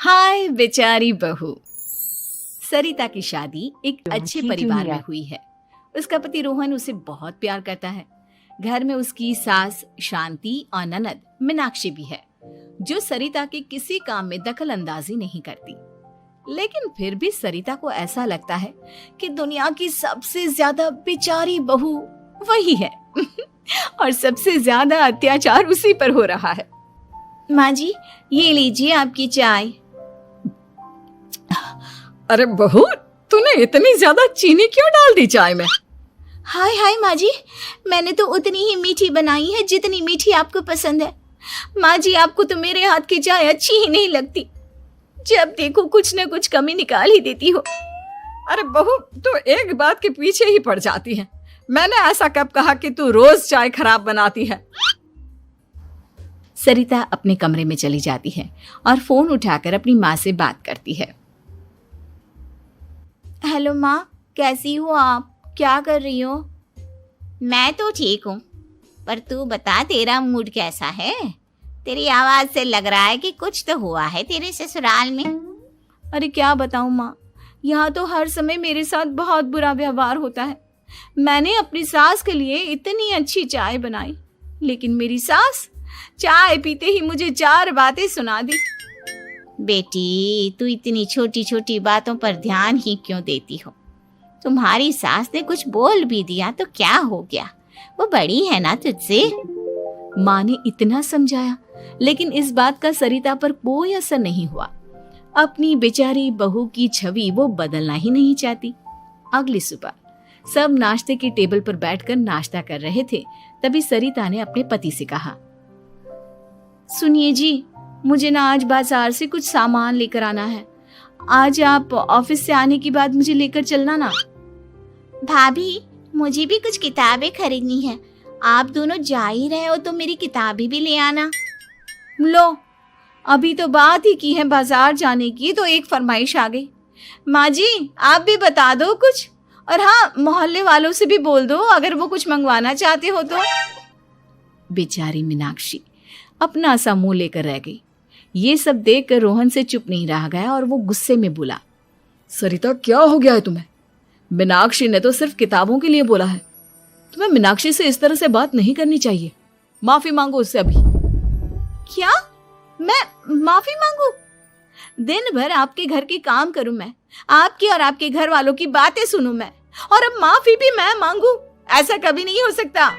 हाय बेचारी बहू। सरिता की शादी एक अच्छे परिवार में हुई है। उसका पति रोहन उसे बहुत प्यार करता है। घर में उसकी सास शांति और ननद मीनाक्षी भी है, जो सरिता के किसी काम में दखल अंदाजी नहीं करती। लेकिन फिर भी सरिता को ऐसा लगता है कि दुनिया की सबसे ज्यादा बेचारी बहू वही है और सबसे ज्यादा अत्याचार उसी पर हो रहा है। माँ जी, ये लीजिए आपकी चाय। अरे बहू, तूने इतनी ज्यादा चीनी क्यों डाल दी चाय में? हाय हाय माँ जी, मैंने तो उतनी ही मीठी बनाई है जितनी मीठी आपको पसंद है। माँ जी, आपको तो मेरे हाथ की चाय अच्छी ही नहीं लगती। जब देखो कुछ न कुछ कमी निकाल ही देती हो। अरे बहू, तू एक बात के पीछे ही पड़ जाती है। मैंने ऐसा कब कहा कि तू रोज चाय खराब बनाती है? सरिता अपने कमरे में चली जाती है और फोन उठाकर अपनी माँ से बात करती है। हेलो माँ, कैसी हो आप? क्या कर रही हो? मैं तो ठीक हूँ, पर तू बता, तेरा मूड कैसा है? तेरी आवाज से लग रहा है कि कुछ तो हुआ है तेरे ससुराल में। अरे क्या बताऊँ माँ, यहाँ तो हर समय मेरे साथ बहुत बुरा व्यवहार होता है। मैंने अपनी सास के लिए इतनी अच्छी चाय बनाई, लेकिन मेरी सास चाय पीते ही मुझे 4 बातें सुना दी। बेटी, तू इतनी छोटी छोटी बातों पर ध्यान ही क्यों देती हो? तुम्हारी सास ने कुछ बोल भी दिया तो क्या हो गया, वो बड़ी है ना तुझसे। माँ ने इतना समझाया, लेकिन इस बात का सरिता पर कोई असर नहीं हुआ। अपनी बेचारी बहू की छवि वो बदलना ही नहीं चाहती। अगली सुबह सब नाश्ते के टेबल पर बैठकर नाश्ता कर रहे थे, तभी सरिता ने अपने पति से कहा, सुनिए जी, मुझे ना आज बाजार से कुछ सामान लेकर आना है। आज आप ऑफिस से आने के बाद मुझे लेकर चलना ना। भाभी, मुझे भी कुछ किताबें खरीदनी है। आप दोनों जा ही रहे हो तो मेरी किताबें भी ले आना। लो, अभी तो बात ही की है बाजार जाने की, तो एक फरमाइश आ गई। माँ जी, आप भी बता दो कुछ, और हाँ, मोहल्ले वालों से भी बोल दो अगर वो कुछ मंगवाना चाहते हो तो। बेचारी मीनाक्षी अपना सा मुंह लेकर रह गई। ये सब देखकर रोहन से चुप नहीं रह गया और वो गुस्से में बोला, सरिता, क्या हो गया है तुम्हें? मीनाक्षी ने तो सिर्फ किताबों के लिए बोला है। तुम्हें मीनाक्षी से इस तरह से बात नहीं करनी चाहिए। माफी मांगो उससे अभी। क्या? मैं माफी मांगू? दिन भर आपके घर के काम करूं मैं, आपकी और आपके घर वालों की बातें सुनूं मैं, और अब माफी भी मैं मांगू? ऐसा कभी नहीं हो सकता।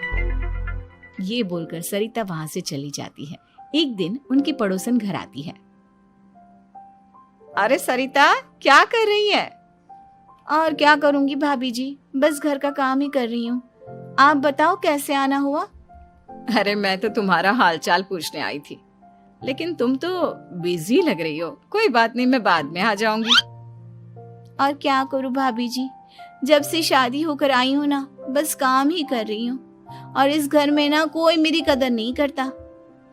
ये बोलकर सरिता वहां से चली जाती है। एक दिन उनकी पड़ोसन घर आती है। अरे सरिता, क्या कर रही है? और क्या करूंगी भाभी जी, बस घर का काम ही कर रही हूँ। आप बताओ कैसे आना हुआ? अरे मैं तो तुम्हारा हालचाल पूछने आई थी, लेकिन तुम तो बिजी लग रही हो। कोई बात नहीं, मैं बाद में आ जाऊंगी। और क्या करूं भाभी जी, जब से शादी होकर आई हूँ ना, बस काम ही कर रही हूँ। और इस घर में ना कोई मेरी कदर नहीं करता।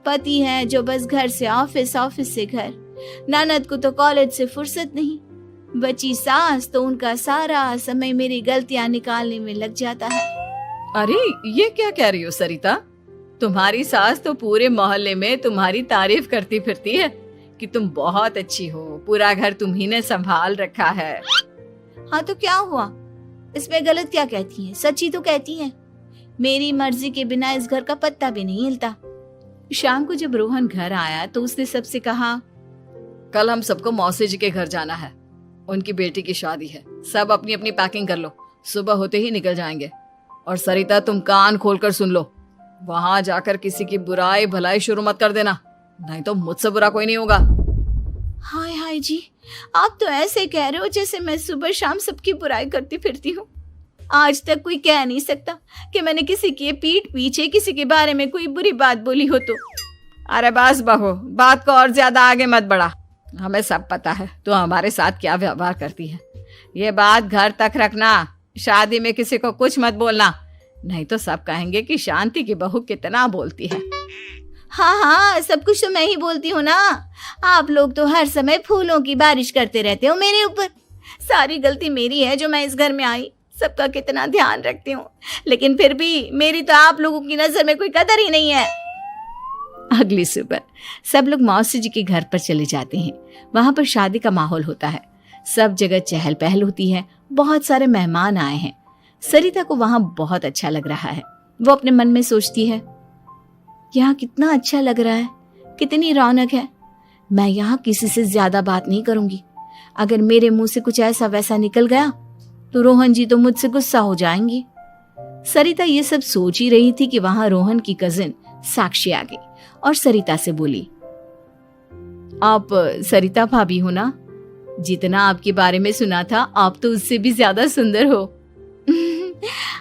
पति है जो बस घर से ऑफिस, ऑफिस से घर। ननद को तो कॉलेज से फुर्सत नहीं। बची सास तो उनका सारा समय मेरी गलतियां निकालने में लग जाता है। अरे ये क्या कह रही हो सरिता? तुम्हारी सास तो पूरे मोहल्ले में तुम्हारी तारीफ करती फिरती है कि तुम बहुत अच्छी हो, पूरा घर तुम्ही ने संभाल रखा है। हाँ तो क्या हुआ, इसमें गलत क्या कहती है? सच्ची तो कहती है। मेरी मर्जी के बिना इस घर का पत्ता भी नहीं हिलता। शाम को जब रोहन घर आया तो उसने सबसे कहा, कल हम सबको मौसी जी के घर जाना है। उनकी बेटी की शादी है। सब अपनी अपनी पैकिंग कर लो, सुबह होते ही निकल जाएंगे। और सरिता, तुम कान खोलकर सुन लो, वहां जाकर किसी की बुराई भलाई शुरू मत कर देना, नहीं तो मुझसे बुरा कोई नहीं होगा। हाय हाय जी, आप तो ऐसे कह रहे हो जैसे मैं सुबह शाम सबकी बुराई करती फिरती हूँ। आज तक कोई कह नहीं सकता कि मैंने किसी के पीठ पीछे किसी के बारे में कोई बुरी बात बोली हो तो। अरे बस बहू, बात को और ज्यादा आगे मत बढ़ा। हमें सब पता है तू हमारे साथ क्या व्यवहार करती है। ये बात घर तक रखना, शादी में किसी को कुछ मत बोलना, नहीं तो सब कहेंगे कि शांति की बहू कितना बोलती है। हाँ हाँ, सब कुछ तो मैं ही बोलती हूँ ना। आप लोग तो हर समय फूलों की बारिश करते रहते हो मेरे ऊपर। सारी गलती मेरी है जो मैं इस घर में आई। सबका कितना ध्यान रखती हूँ, लेकिन फिर भी मेरी तो आप लोगों की नजर में कोई कदर ही नहीं है। अगली सुबह सब लोग मौसी जी के घर पर चले जाते हैं। वहां पर शादी का माहौल होता है, सब जगह चहल पहल होती है, बहुत सारे मेहमान आए हैं। सरिता को वहां बहुत अच्छा लग रहा है। वो अपने मन में सोचती है, यहाँ कितना अच्छा लग रहा है, कितनी रौनक है। मैं यहाँ किसी से ज्यादा बात नहीं करूंगी। अगर मेरे मुंह से कुछ ऐसा वैसा निकल गया तो रोहन जी तो मुझसे गुस्सा हो जाएंगी। सरिता ये सब सोच ही रही थी कि वहां रोहन की कजिन साक्षी आ गई और सरिता से बोली, आप सरिता भाभी हो ना? जितना आपके बारे में सुना था, आप तो उससे भी ज्यादा सुंदर हो।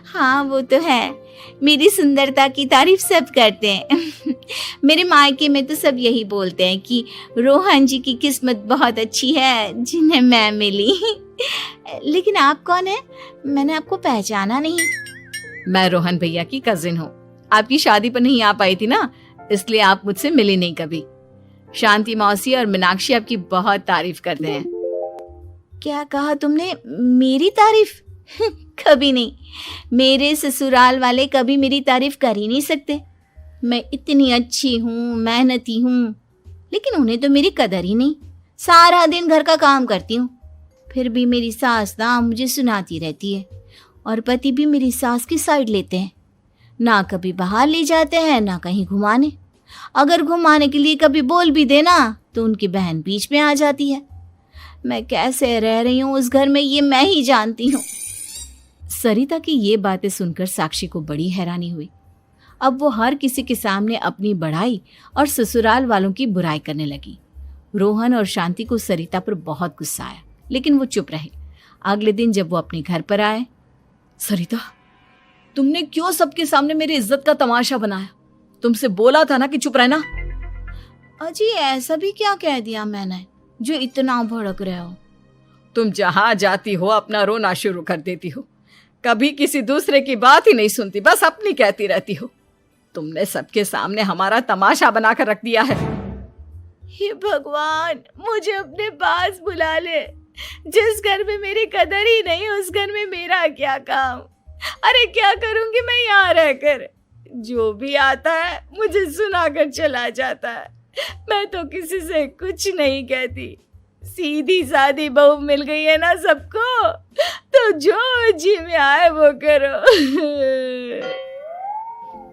हाँ वो तो है, मेरी सुंदरता की तारीफ सब करते हैं। मेरे मायके में तो सब यही बोलते हैं कि रोहन जी की किस्मत बहुत अच्छी है जिन्हें मैं मिली। लेकिन आप कौन है? मैंने आपको पहचाना नहीं। मैं रोहन भैया की कजिन हूँ। आपकी शादी पर नहीं आ पाई थी ना, इसलिए आप मुझसे मिली नहीं कभी। शांति मौसी और मीनाक्षी आपकी बहुत तारीफ करते हैं। क्या कहा तुमने? मेरी तारीफ? कभी नहीं। मेरे ससुराल वाले कभी मेरी तारीफ कर ही नहीं सकते। मैं इतनी अच्छी हूँ, मेहनती हूँ, लेकिन उन्हें तो मेरी कदर ही नहीं। सारा दिन घर का काम करती हूँ, फिर भी मेरी सास ना मुझे सुनाती रहती है, और पति भी मेरी सास की साइड लेते हैं। ना कभी बाहर ले जाते हैं, ना कहीं घुमाने। अगर घुमाने के लिए कभी बोल भी देना तो उनकी बहन बीच में आ जाती है। मैं कैसे रह रही हूँ उस घर में, ये मैं ही जानती हूँ। सरिता की ये बातें सुनकर साक्षी को बड़ी हैरानी हुई। अब वो हर किसी के सामने अपनी बढ़ाई और ससुराल वालों की बुराई करने लगी। रोहन और शांति को सरिता पर बहुत गुस्सा आया, लेकिन वो चुप रहे। अगले दिन जब वो अपने घर पर आए, सरिता, तुमने क्यों सबके सामने मेरी इज्जत का तमाशा बनाया? तुमसे बोला था ना कि चुप रहना। अजी ऐसा भी क्या कह दिया मैंने जो इतना भड़क रहे हो? तुम जहां जाती हो अपना रोना शुरू कर देती हो, कभी किसी दूसरे की बात ही नहीं सुनती, बस अपनी कहती रहती हो। तुमने सबके सामने हमारा तमाशा बनाकर रख दिया है। हे भगवान, मुझे अपने पास बुला ले। जिस घर में मेरी कदर ही नहीं, उस घर में मेरा क्या काम? अरे क्या करूंगी मैं यहाँ रहकर? जो भी आता है मुझे सुनाकर चला जाता है। मैं तो किसी से कुछ नहीं कहती। सीधी सादी बहू मिल गई है ना सबको, तो जो जी में आए वो करो।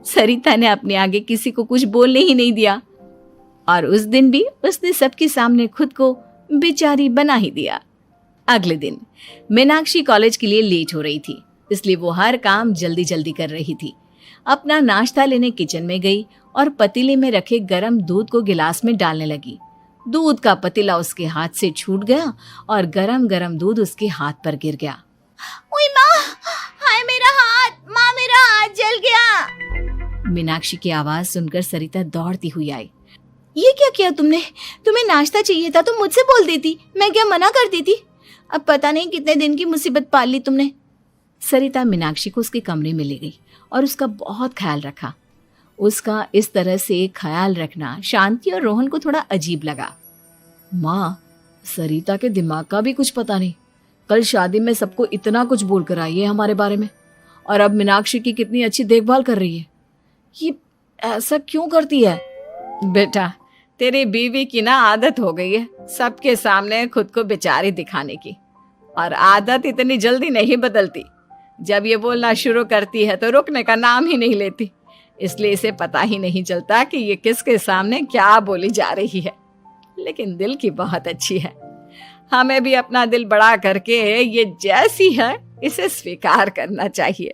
सरिता ने अपने आगे किसी को कुछ बोलने ही नहीं दिया, और उस दिन भी उसने सबके सामने खुद को बेचारी बना ही दिया। अगले दिन मीनाक्षी कॉलेज के लिए लेट हो रही थी, इसलिए वो हर काम जल्दी जल्दी कर रही थी। अपना नाश्ता लेने किचन में गई और पतीले में रखे गरम दूध को गिलास में डालने लगी। दूध का पतीला उसके हाथ से छूट गया और गरम गरम दूध उसके हाथ पर गिर गया। ओए माँ, हाय मेरा हाथ, माँ मेरा हाथ जल गया। मीनाक्षी की आवाज सुनकर सरिता दौड़ती हुई आई। ये क्या किया तुमने? तुम्हें नाश्ता चाहिए था तो मुझसे बोल देती, मैं क्या मना कर देती? अब पता नहीं कितने दिन की मुसीबत पाल ली तुमने। सरिता मीनाक्षी को उसके कमरे में ले गई और उसका बहुत ख्याल रखा। उसका इस तरह से ख्याल रखना शांति और रोहन को थोड़ा अजीब लगा। माँ, सरिता के दिमाग का भी कुछ पता नहीं। कल शादी में सबको इतना कुछ बोल कर आई है हमारे बारे में, और अब मीनाक्षी की कितनी अच्छी देखभाल कर रही है। ये ऐसा क्यों करती है? बेटा, तेरी बीवी की ना आदत हो गई है सबके सामने खुद को बेचारी दिखाने की, और आदत इतनी जल्दी नहीं बदलती। जब ये बोलना शुरू करती है तो रुकने का नाम ही नहीं लेती, इसलिए इसे पता ही नहीं चलता कि ये किसके सामने क्या बोली जा रही है। लेकिन दिल की बहुत अच्छी है। हमें भी अपना दिल बड़ा करके ये जैसी है इसे स्वीकार करना चाहिए।